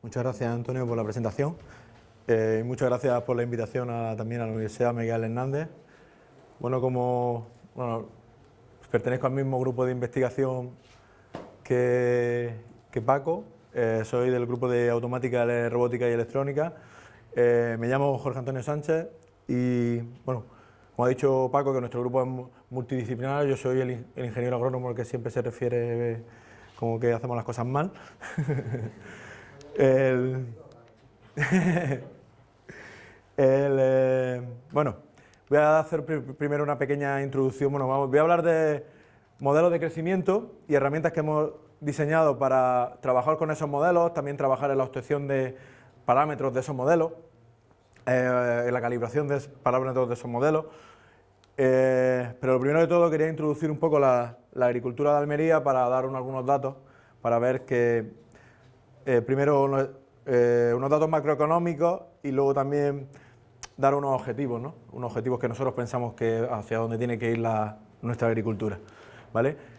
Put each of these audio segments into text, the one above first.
Muchas gracias, Antonio, por la presentación. Muchas gracias por la invitación también a la Universidad Miguel Hernández. Bueno, pertenezco al mismo grupo de investigación que Paco. Soy del grupo de automática, robótica y electrónica. Me llamo Jorge Antonio Sánchez y, bueno, como ha dicho Paco, que nuestro grupo es multidisciplinar. Yo soy el ingeniero agrónomo al que siempre se refiere como que hacemos las cosas mal. Bueno, voy a hacer primero una pequeña introducción. Voy a hablar de modelos de crecimiento y herramientas que hemos diseñado para trabajar con esos modelos, también trabajar en la obtención de parámetros de esos modelos, en la calibración de parámetros de esos modelos. Pero lo primero de todo quería introducir un poco la agricultura de Almería para dar algunos datos, para ver que primero unos datos macroeconómicos y luego también dar unos objetivos, ¿no? Unos objetivos que nosotros pensamos que hacia dónde tiene que ir nuestra agricultura, ¿vale?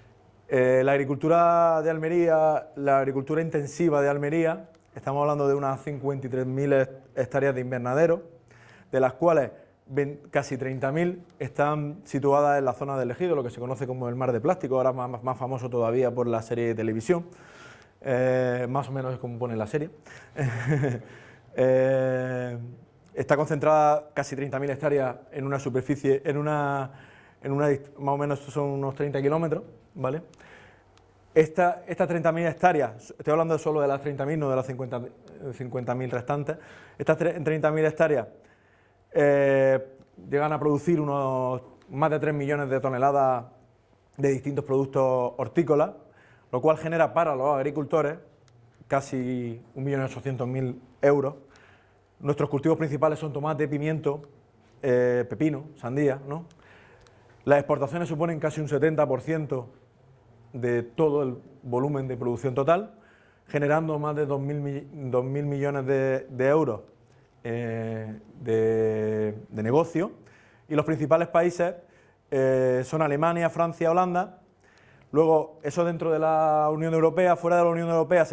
La agricultura de Almería, la agricultura intensiva de Almería, estamos hablando de unas 53.000 hectáreas de invernadero, de las cuales casi 30.000 están situadas en la zona del Ejido, lo que se conoce como el Mar de Plástico, ahora más famoso todavía por la serie de televisión. Más o menos es como pone la serie. Está concentrada casi 30.000 hectáreas en una superficie, más o menos son unos 30 kilómetros, ¿vale? Estas 30.000 hectáreas, estoy hablando solo de las 30.000, no de las 50.000 restantes, estas 30.000 hectáreas llegan a producir unos más de 3 millones de toneladas de distintos productos hortícolas, lo cual genera para los agricultores casi 1.800.000 euros. Nuestros cultivos principales son tomate, pimiento, pepino, sandía, ¿no? Las exportaciones suponen casi un 70% de todo el volumen de producción total, generando más de 2.000 millones de euros de negocio. Y los principales países son Alemania, Francia, Holanda. Luego, eso dentro de la Unión Europea. Fuera de la Unión Europea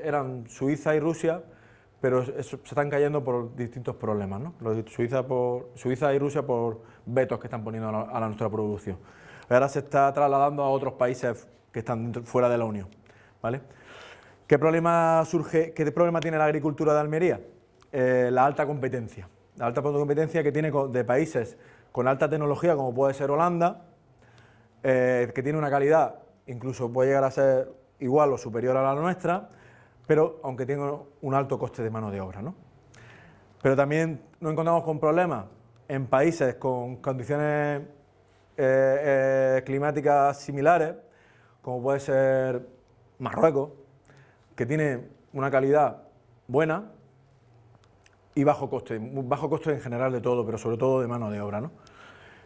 eran Suiza y Rusia, pero se están cayendo por distintos problemas, ¿no? Suiza y Rusia por vetos que están poniendo a nuestra producción. Ahora se está trasladando a otros países que están fuera de la Unión, ¿vale? ¿Qué problema tiene la agricultura de Almería? La alta competencia. La alta competencia que tiene de países con alta tecnología, como puede ser Holanda, que tiene una calidad, incluso puede llegar a ser igual o superior a la nuestra, pero aunque tiene un alto coste de mano de obra, ¿no? Pero también nos encontramos con problemas en países con condiciones climáticas similares, como puede ser Marruecos, que tiene una calidad buena y bajo coste en general de todo, pero sobre todo de mano de obra, ¿no?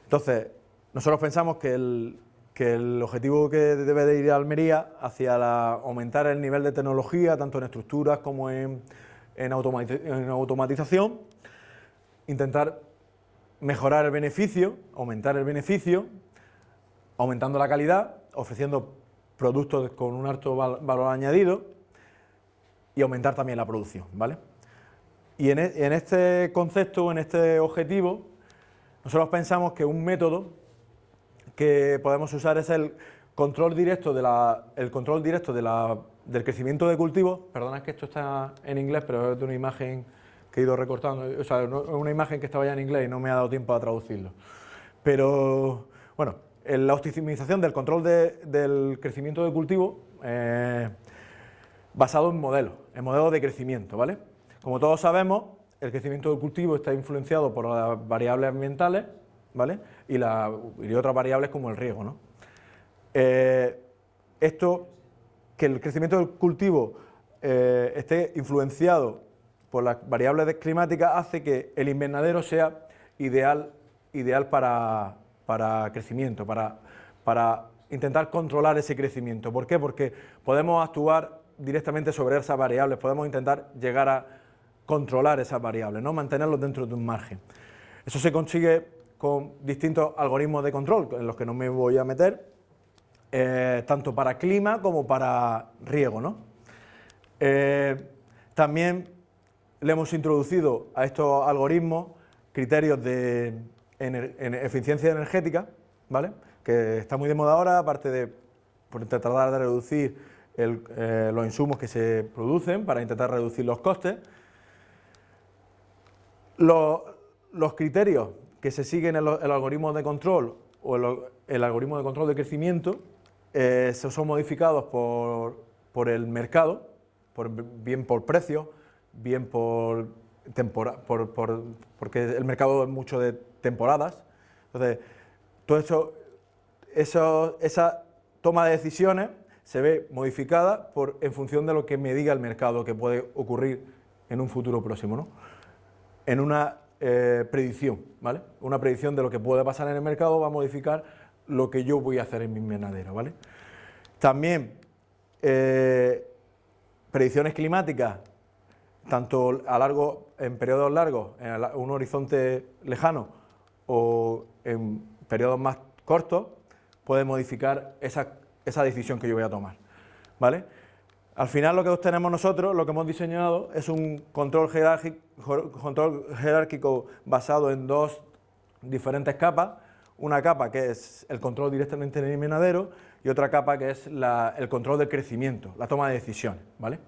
Entonces, nosotros pensamos que el objetivo que debe de ir a Almería hacia aumentar el nivel de tecnología, tanto en estructuras como en automatización, intentar mejorar el beneficio, aumentar el beneficio, aumentando la calidad, ofreciendo productos con un alto valor añadido y aumentar también la producción, ¿vale? Y en este concepto, en este objetivo, nosotros pensamos que un método que podemos usar es el control directo del crecimiento de cultivos. Perdona, es que esto está en inglés, pero es de una imagen que he ido recortando, o sea, es una imagen que estaba ya en inglés y no me ha dado tiempo a traducirlo. Pero, bueno, la optimización del control del crecimiento de cultivo basado en modelos de crecimiento, ¿vale? Como todos sabemos, el crecimiento del cultivo está influenciado por las variables ambientales, ¿vale? Y otras variables como el riego, ¿no? Que el crecimiento del cultivo esté influenciado por las variables climáticas hace que el invernadero sea ideal para crecimiento, para intentar controlar ese crecimiento. ¿Por qué? Porque podemos actuar directamente sobre esas variables, podemos intentar llegar a controlar esas variables, ¿no? Mantenerlos dentro de un margen. Eso se consigue con distintos algoritmos de control, en los que no me voy a meter, tanto para clima como para riego, ¿no? También le hemos introducido a estos algoritmos criterios de eficiencia energética, ¿vale? Que está muy de moda ahora, aparte de por tratar de reducir los insumos que se producen para intentar reducir los costes. Los criterios que se siguen en el algoritmo de control o el algoritmo de control de crecimiento son modificados por el mercado, bien por precio, bien porque el mercado es mucho de temporadas. Entonces, todo esa toma de decisiones se ve modificada en función de lo que me diga el mercado que puede ocurrir en un futuro próximo, ¿no? En una predicción, ¿vale? Una predicción de lo que puede pasar en el mercado va a modificar lo que yo voy a hacer en mi invernadero, ¿vale? También predicciones climáticas, tanto en periodos largos, en un horizonte lejano o en periodos más cortos, puede modificar esa decisión que yo voy a tomar, ¿vale? Al final lo que obtenemos nosotros, lo que hemos diseñado, es un control jerárquico basado en dos diferentes capas. Una capa que es el control directamente en el invernadero y otra capa que es el control del crecimiento, la toma de decisiones, ¿vale?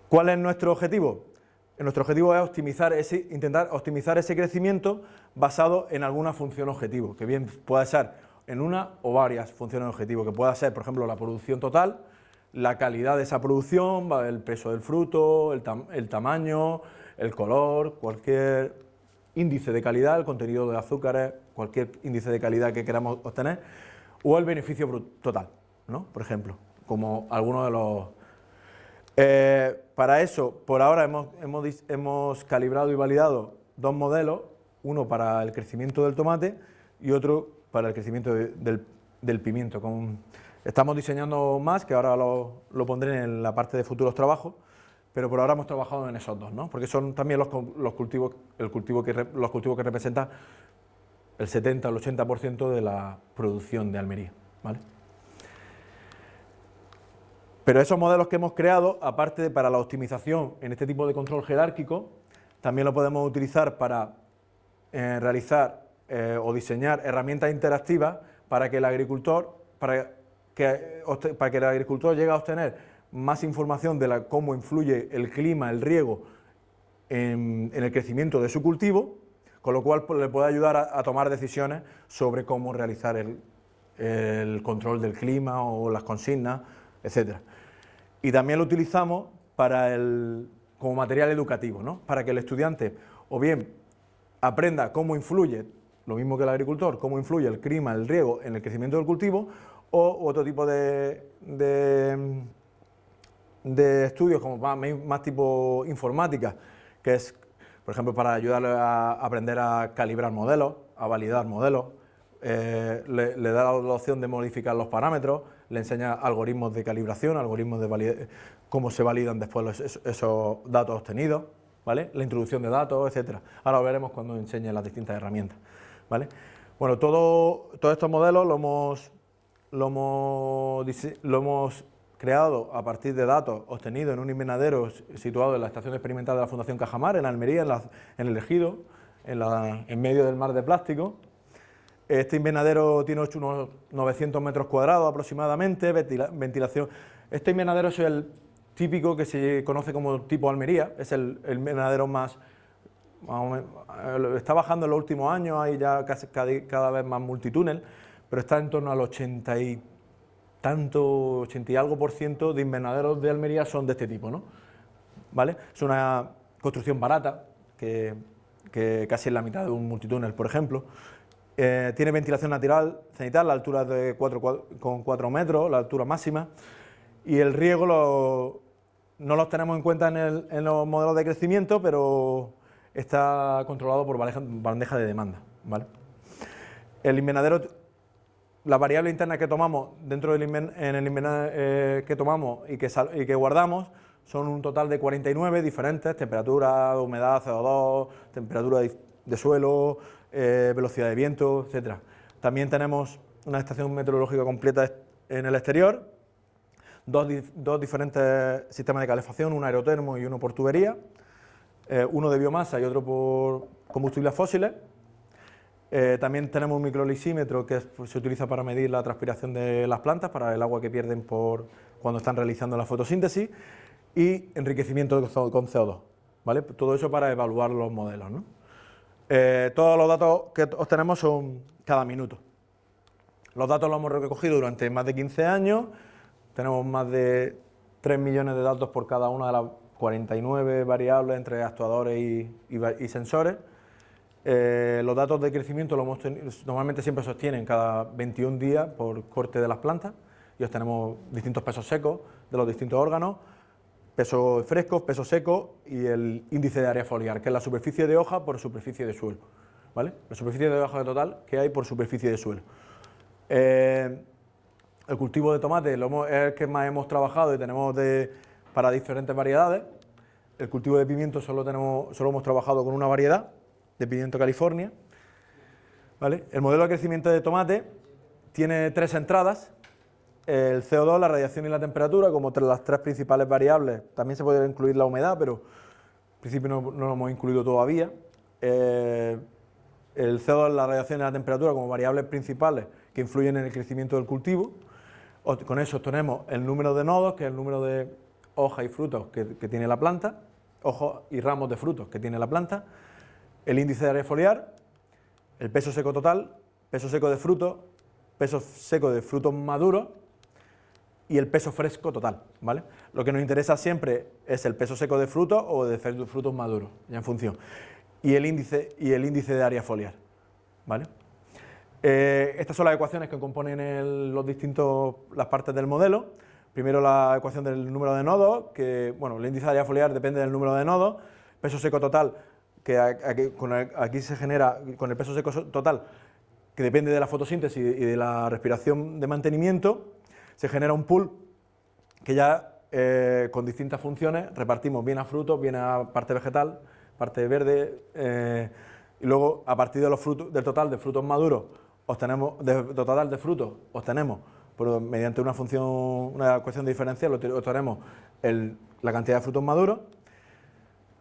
¿Cuál es nuestro objetivo? Nuestro objetivo es intentar optimizar ese crecimiento basado en alguna función objetivo, que bien puede ser en una o varias funciones objetivo, que pueda ser, por ejemplo, la producción total, la calidad de esa producción, el peso del fruto, el tamaño, el color, cualquier índice de calidad, el contenido de azúcares, cualquier índice de calidad que queramos obtener, o el beneficio total, ¿no? Por ejemplo, como algunos de los... para eso, por ahora hemos calibrado y validado dos modelos, uno para el crecimiento del tomate y otro para el crecimiento del pimiento. Estamos diseñando más, que ahora lo pondré en la parte de futuros trabajos, pero por ahora hemos trabajado en esos dos, ¿no? Porque son también los cultivos que representan el 70 o el 80% de la producción de Almería, ¿vale? Pero esos modelos que hemos creado, aparte para la optimización en este tipo de control jerárquico, también lo podemos utilizar para realizar o diseñar herramientas interactivas para que el agricultor llegue a obtener más información de cómo influye el clima, el riego en el crecimiento de su cultivo, con lo cual le puede ayudar a tomar decisiones sobre cómo realizar el control del clima o las consignas, etcétera. Y también lo utilizamos como material educativo, ¿no? Para que el estudiante o bien aprenda cómo influye, lo mismo que el agricultor, cómo influye el clima, el riego en el crecimiento del cultivo, o otro tipo de estudios como más tipo informática, que es, por ejemplo, para ayudarle a aprender a calibrar modelos, a validar modelos, le da la opción de modificar los parámetros, le enseña algoritmos de calibración, algoritmos de cómo se validan después esos datos obtenidos, ¿vale? La introducción de datos, etcétera. Ahora lo veremos cuando enseñe las distintas herramientas, ¿vale? Bueno, todos estos modelos lo hemos creado a partir de datos obtenidos en un invernadero situado en la Estación Experimental de la Fundación Cajamar, en Almería, en el Ejido, en medio del mar de plástico. Este invernadero tiene unos 900 metros cuadrados aproximadamente, ventilación. Este invernadero es el típico que se conoce como tipo Almería, es el invernadero más está bajando en los últimos años, hay ya cada vez más multitúnel, pero está en torno al 80 y algo por ciento de invernaderos de Almería son de este tipo, ¿no? ¿Vale? Es una construcción barata, que casi es la mitad de un multitúnel, por ejemplo. Tiene ventilación natural, cenital, la altura de 4 metros, la altura máxima, y el riego no los tenemos en cuenta en los modelos de crecimiento, pero está controlado por bandeja de demanda, ¿vale? El invernadero las variables internas que tomamos dentro del invernadero que tomamos y que guardamos son un total de 49 diferentes: temperatura, humedad, CO2, temperatura de suelo, velocidad de viento, etcétera. También tenemos una estación meteorológica completa en el exterior, dos diferentes sistemas de calefacción, un aerotermo y uno por tubería, uno de biomasa y otro por combustibles fósiles. También tenemos un microlisímetro que se utiliza para medir la transpiración de las plantas, para el agua que pierden cuando están realizando la fotosíntesis, y enriquecimiento con CO2, ¿vale? Todo eso para evaluar los modelos, ¿no? Todos los datos que obtenemos son cada minuto. Los datos los hemos recogido durante más de 15 años, tenemos más de 3 millones de datos por cada una de las 49 variables entre actuadores y sensores. Los datos de crecimiento normalmente siempre se obtienen cada 21 días por corte de las plantas y obtenemos distintos pesos secos de los distintos órganos, pesos frescos, pesos secos y el índice de área foliar, que es la superficie de hoja por superficie de suelo, ¿vale? La superficie de hoja total que hay por superficie de suelo. El cultivo de tomate es el que más hemos trabajado y tenemos para diferentes variedades. El cultivo de pimiento solo hemos trabajado con una variedad de pimiento California, ¿vale? El modelo de crecimiento de tomate tiene 3 entradas: el CO2, la radiación y la temperatura como las 3 principales variables. También se puede incluir la humedad, pero en principio no lo hemos incluido todavía. El CO2, la radiación y la temperatura como variables principales que influyen en el crecimiento del cultivo. Con eso tenemos el número de nodos, que es el número de hojas y frutos que tiene la planta, hojas y ramos de frutos que tiene la planta, el índice de área foliar, el peso seco total, peso seco de frutos, peso seco de frutos maduros y el peso fresco total, ¿vale? Lo que nos interesa siempre es el peso seco de frutos o de frutos maduros, ya en función, y el índice de área foliar, ¿vale? Estas son las ecuaciones que componen las partes del modelo. Primero la ecuación del número de nodos, que bueno, el índice de área foliar depende del número de nodos, peso seco total, que aquí se genera con el peso seco total, que depende de la fotosíntesis y de la respiración de mantenimiento, se genera un pool que ya con distintas funciones repartimos bien a frutos, bien a parte vegetal, parte verde, y luego a partir de del total de frutos maduros obtenemos, pero mediante una ecuación diferencial obtenemos la cantidad de frutos maduros,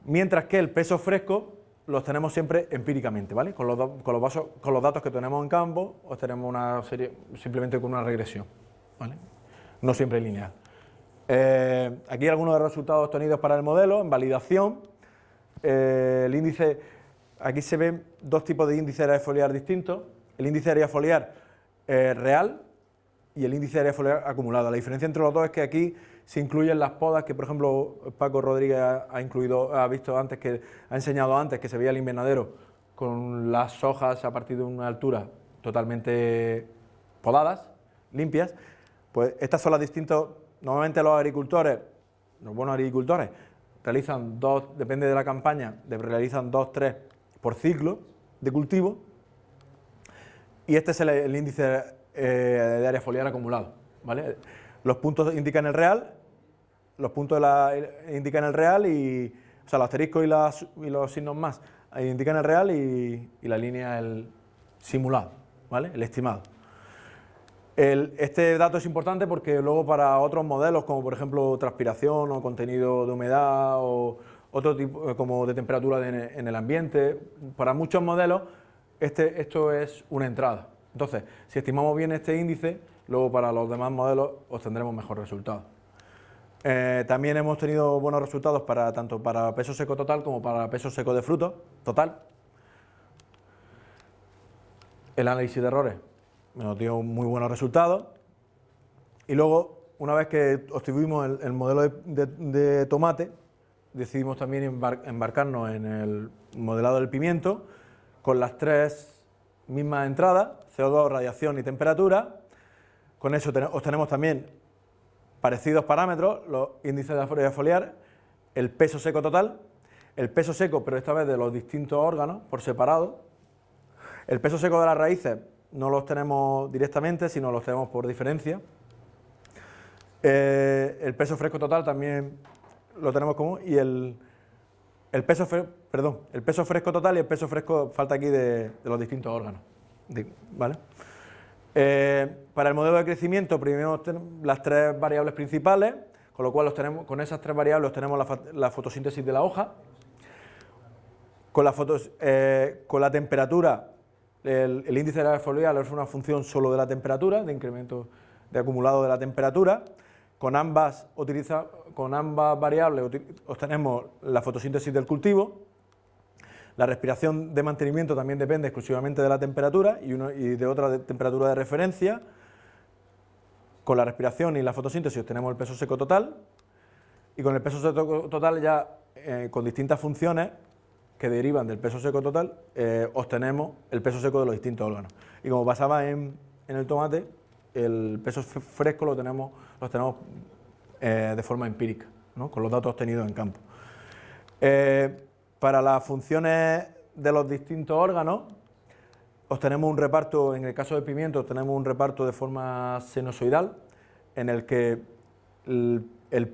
mientras que el peso fresco los tenemos siempre empíricamente, ¿vale? Con los datos que tenemos en campo obtenemos una serie simplemente con una regresión, ¿vale? No siempre lineal. Aquí algunos de los resultados obtenidos para el modelo en validación. El índice, aquí se ven 2 tipos de índice de área foliar distintos: el índice de área foliar real y el índice de área foliar acumulada. La diferencia entre los dos es que aquí se incluyen las podas que, por ejemplo, Paco Rodríguez ha enseñado antes, que se veía el invernadero con las hojas a partir de una altura totalmente podadas, limpias. Pues estas son las distintas. Normalmente los buenos agricultores, realizan 2, depende de la campaña, realizan 2, 3 por ciclo de cultivo, y este es el índice de área foliar acumulado, ¿vale? Los puntos indican el real, o sea, los asteriscos y los signos más indican el real y la línea el simulado, ¿vale? El estimado. Este dato es importante porque luego para otros modelos, como por ejemplo transpiración o contenido de humedad o otro tipo como de temperatura en el ambiente, para muchos modelos esto es una entrada. Entonces, si estimamos bien este índice, luego para los demás modelos obtendremos mejores resultados. También hemos tenido buenos resultados tanto para peso seco total como para peso seco de frutos total. El análisis de errores nos dio muy buenos resultados. Y luego, una vez que obtuvimos el modelo de tomate, decidimos también embarcarnos en el modelado del pimiento con las 3 mismas entradas: CO2, radiación y temperatura. Con eso obtenemos también parecidos parámetros: los índices de área foliar, el peso seco total, el peso seco, pero esta vez de los distintos órganos por separado, el peso seco de las raíces no los tenemos directamente, sino los tenemos por diferencia. El peso fresco total también lo tenemos común, y el peso fresco total y el peso fresco falta aquí de los distintos órganos, ¿vale? Para el modelo de crecimiento primero tenemos las tres variables principales, con lo cual con esas tres variables tenemos la fotosíntesis de la hoja. Con la temperatura, el índice de la foliar es una función solo de la temperatura, de incremento de acumulado de la temperatura. Con ambas variables obtenemos la fotosíntesis del cultivo. La respiración de mantenimiento también depende exclusivamente de la temperatura y de otra temperatura de referencia. Con la respiración y la fotosíntesis obtenemos el peso seco total, y con el peso seco total ya con distintas funciones que derivan del peso seco total obtenemos el peso seco de los distintos órganos. Y como pasaba en el tomate, el peso fresco los tenemos de forma empírica, ¿no? Con los datos obtenidos en campo. Para las funciones de los distintos órganos obtenemos un reparto, en el caso del pimiento tenemos un reparto de forma sinusoidal, en el que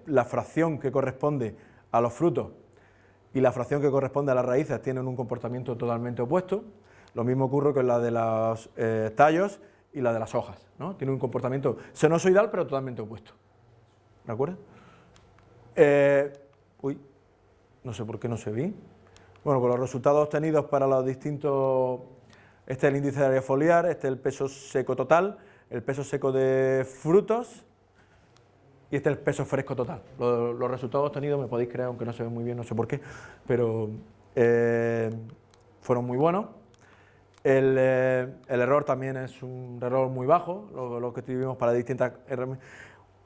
la fracción que corresponde a los frutos y la fracción que corresponde a las raíces tienen un comportamiento totalmente opuesto. Lo mismo ocurre con la de los tallos y la de las hojas, ¿no? Tiene un comportamiento sinusoidal pero totalmente opuesto. ¿De acuerdo? No sé por qué no se ve. Bueno, con los resultados obtenidos para los distintos... Este es el índice de área foliar, este es el peso seco total, el peso seco de frutos y este es el peso fresco total. Los resultados obtenidos, me podéis creer, aunque no se ven muy bien, no sé por qué, pero fueron muy buenos. El error también es un error muy bajo, lo que tuvimos para distintas herramientas.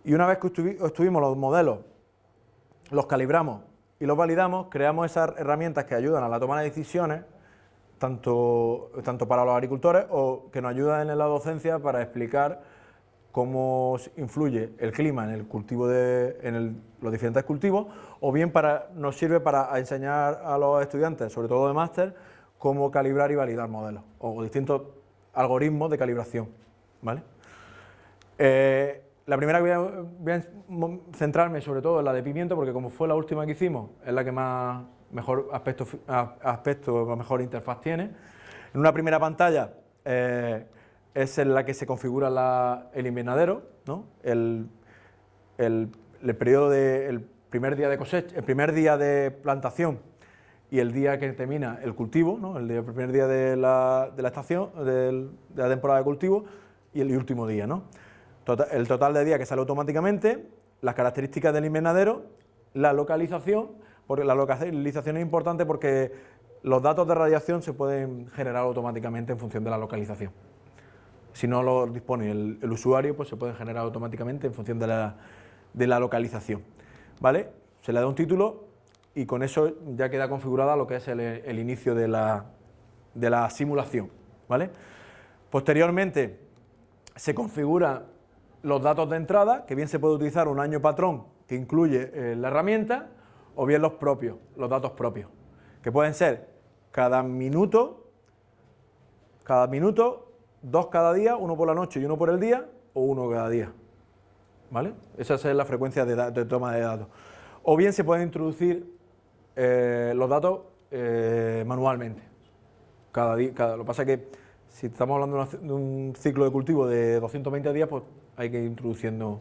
Y una vez que obtuvimos los modelos, los calibramos y los validamos, creamos esas herramientas que ayudan a la toma de decisiones, tanto para los agricultores o que nos ayudan en la docencia para explicar cómo influye el clima en el cultivo los diferentes cultivos, o bien nos sirve para enseñar a los estudiantes, sobre todo de máster, cómo calibrar y validar modelos o distintos algoritmos de calibración, ¿vale? La primera que voy a centrarme sobre todo en la de pimiento, porque como fue la última que hicimos, es la que mejor aspecto, mejor interfaz tiene. En una primera pantalla es en la que se configura el invernadero, ¿no? El periodo el primer día de cosecha, el primer día de plantación y el día que termina el cultivo, ¿no? El primer día de la estación, de la temporada de cultivo, y el último día, ¿no? El total de días que sale automáticamente, las características del invernadero, la localización, porque la localización es importante porque los datos de radiación se pueden generar automáticamente en función de la localización. Si no lo dispone el usuario, pues se pueden generar automáticamente en función de la localización, ¿vale? Se le da un título y con eso ya queda configurada lo que es el inicio de la simulación, ¿vale? Posteriormente se configura los datos de entrada, que bien se puede utilizar un año patrón que incluye la herramienta, o bien los datos propios, que pueden ser cada minuto, 2 cada día, 1 por la noche y 1 por el día, o 1 cada día, ¿vale? Esa es la frecuencia de toma de datos. O bien se pueden introducir los datos manualmente, cada día. Lo que pasa es que si estamos hablando de un ciclo de cultivo de 220 días, pues hay que ir introduciendo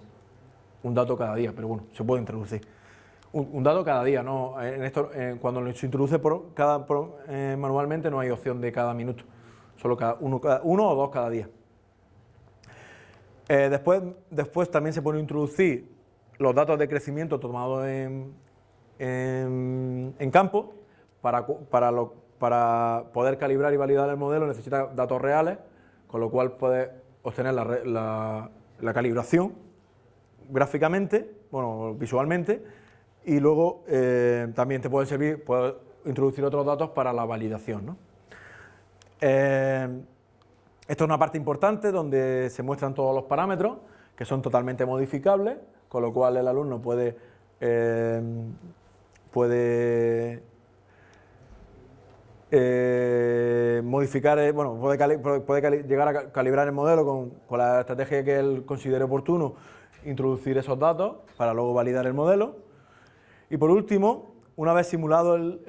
un dato cada día, pero bueno, se puede introducir. Un dato cada día, ¿no? Cuando se introduce manualmente no hay opción de cada minuto, solo uno o 2 cada día. Después también se pueden introducir los datos de crecimiento tomados en campo. Para poder calibrar y validar el modelo necesita datos reales, con lo cual puedes obtener la calibración gráficamente, visualmente, y luego también te puede servir, puedes introducir otros datos para la validación, ¿no? Esto es una parte importante donde se muestran todos los parámetros que son totalmente modificables, con lo cual el alumno puede modificar, bueno, puede llegar a calibrar el modelo con la estrategia que él considere oportuno, introducir esos datos para luego validar el modelo. Y por último, una vez simulado el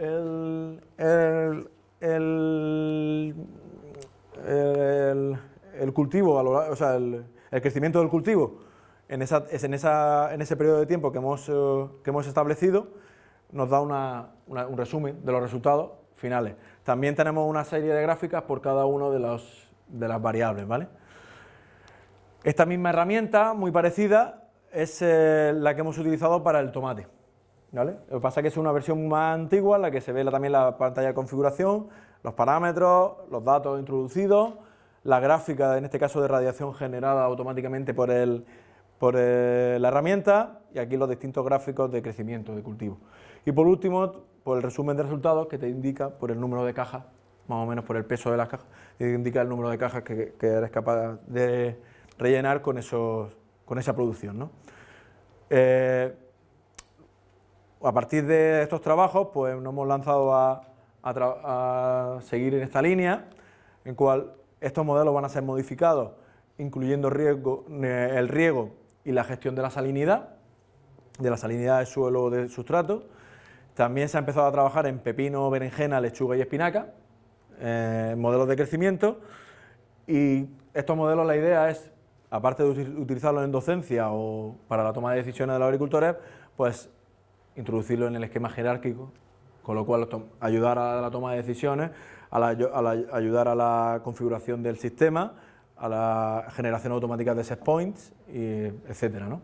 cultivo, o sea, el crecimiento del cultivo en ese periodo de tiempo que hemos establecido, nos da un resumen de los resultados finales. También tenemos una serie de gráficas por cada una de las variables, ¿vale? Esta misma herramienta, muy parecida, es la que hemos utilizado para el tomate, ¿vale? Lo que pasa es que es una versión más antigua, en la que se ve también la pantalla de configuración, los parámetros, los datos introducidos, la gráfica, en este caso de radiación generada automáticamente por la herramienta, y aquí los distintos gráficos de crecimiento de cultivo. Y por último, por el resumen de resultados que te indica por el número de cajas, más o menos por el peso de las cajas, te indica el número de cajas que eres capaz de rellenar con esa producción, ¿no? A partir de estos trabajos, pues nos hemos lanzado a seguir en esta línea, en cual estos modelos van a ser modificados, incluyendo el riego y la gestión de la salinidad del suelo o del sustrato. También se ha empezado a trabajar en pepino, berenjena, lechuga y espinaca, modelos de crecimiento, y estos modelos, la idea es, aparte de utilizarlos en docencia o para la toma de decisiones de los agricultores, pues introducirlo en el esquema jerárquico, con lo cual ayudar a la toma de decisiones, ayudar a la configuración del sistema, a la generación automática de set points, etcétera, ¿no?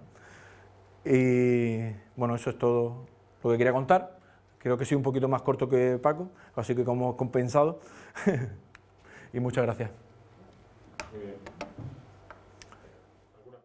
Y bueno, eso es todo lo que quería contar. Creo que soy un poquito más corto que Paco, así que como compensado. Y muchas gracias. Muy bien.